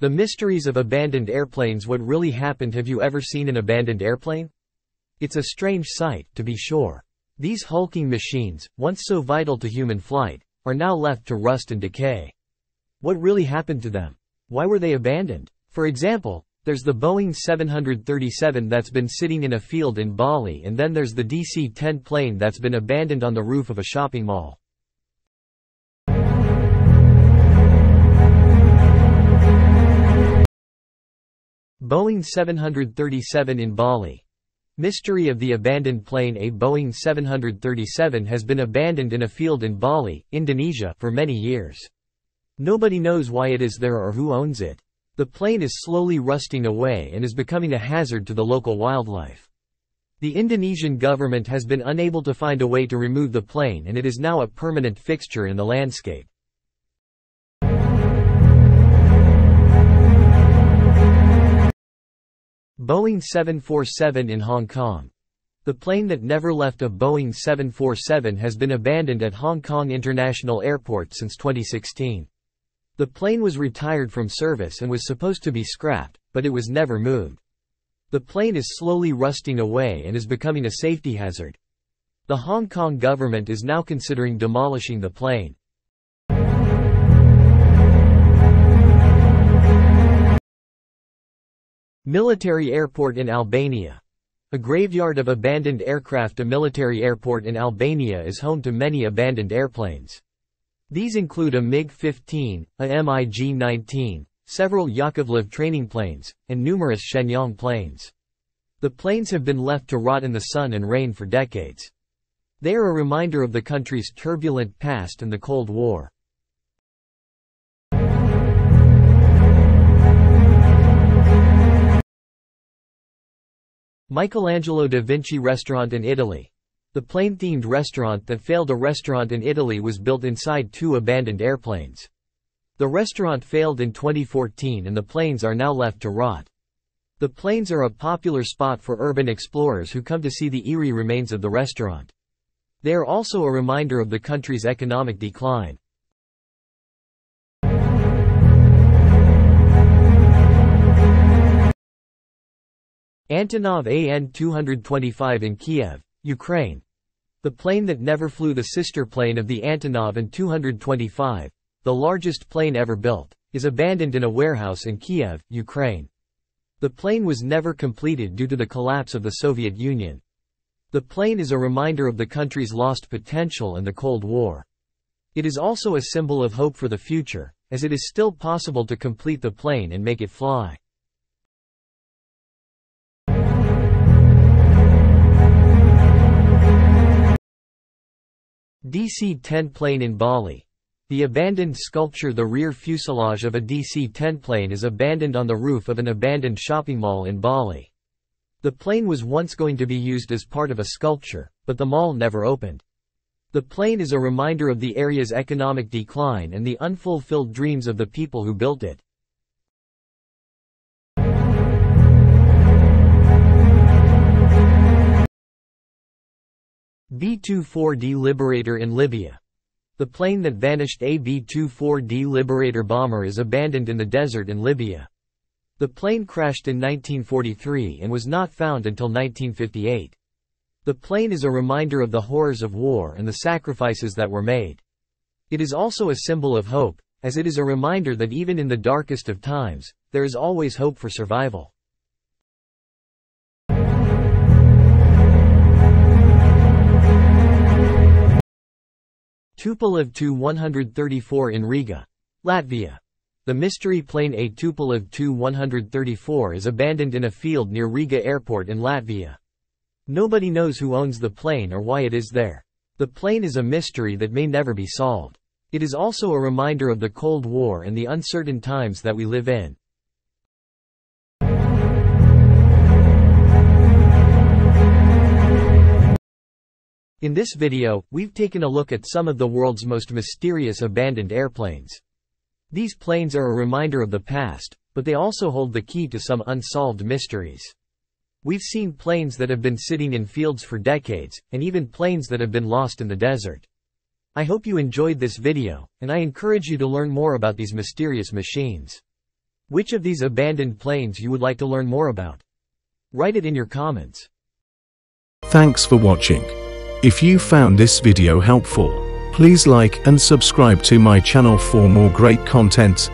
The mysteries of abandoned airplanes. What really happened? Have you ever seen an abandoned airplane? It's a strange sight, to be sure. These hulking machines, once so vital to human flight, are now left to rust and decay. What really happened to them? Why were they abandoned? For example, there's the Boeing 737 that's been sitting in a field in Bali, and then there's the DC-10 plane that's been abandoned on the roof of a shopping mall. Boeing 737 in Bali. Mystery of the abandoned plane. A Boeing 737 has been abandoned in a field in Bali, Indonesia, for many years. Nobody knows why it is there or who owns it. The plane is slowly rusting away and is becoming a hazard to the local wildlife. The Indonesian government has been unable to find a way to remove the plane, and it is now a permanent fixture in the landscape. Boeing 747 in Hong Kong. The plane that never left a Boeing 747 has been abandoned at Hong Kong International Airport since 2016. The plane was retired from service and was supposed to be scrapped, but it was never moved. The plane is slowly rusting away and is becoming a safety hazard. The Hong Kong government is now considering demolishing the plane. Military airport in Albania. A graveyard of abandoned aircraft. A military airport in Albania is home to many abandoned airplanes. These include a MiG-15, a MiG-19, several Yakovlev training planes, and numerous Shenyang planes. The planes have been left to rot in the sun and rain for decades. They are a reminder of the country's turbulent past and the Cold War. Michelangelo da Vinci Restaurant in Italy. The plane-themed restaurant that failed. A restaurant in Italy was built inside two abandoned airplanes. The restaurant failed in 2014 and the planes are now left to rot. The planes are a popular spot for urban explorers who come to see the eerie remains of the restaurant. They are also a reminder of the country's economic decline. Antonov An-225 in Kiev, Ukraine. The plane that never flew, the sister plane of the Antonov An-225, the largest plane ever built, is abandoned in a warehouse in Kiev, Ukraine. The plane was never completed due to the collapse of the Soviet Union. The plane is a reminder of the country's lost potential and the Cold War. It is also a symbol of hope for the future, as it is still possible to complete the plane and make it fly. DC-10 plane in Bali. The abandoned sculpture. The rear fuselage of a DC-10 plane is abandoned on the roof of an abandoned shopping mall in Bali. The plane was once going to be used as part of a sculpture, but the mall never opened. The plane is a reminder of the area's economic decline and the unfulfilled dreams of the people who built it. B-24D Liberator in Libya. The plane that vanished. A B-24D Liberator bomber is abandoned in the desert in Libya. The plane crashed in 1943 and was not found until 1958. The plane is a reminder of the horrors of war and the sacrifices that were made. It is also a symbol of hope, as it is a reminder that even in the darkest of times, there is always hope for survival. Tupolev Tu-134 in Riga, Latvia. The mystery plane A Tupolev Tu-134 is abandoned in a field near Riga Airport in Latvia. Nobody knows who owns the plane or why it is there. The plane is a mystery that may never be solved. It is also a reminder of the Cold War and the uncertain times that we live in. In this video, we've taken a look at some of the world's most mysterious abandoned airplanes. These planes are a reminder of the past, but they also hold the key to some unsolved mysteries. We've seen planes that have been sitting in fields for decades, and even planes that have been lost in the desert. I hope you enjoyed this video, and I encourage you to learn more about these mysterious machines. Which of these abandoned planes you would like to learn more about? Write it in your comments. Thanks for watching. If you found this video helpful, please like and subscribe to my channel for more great content.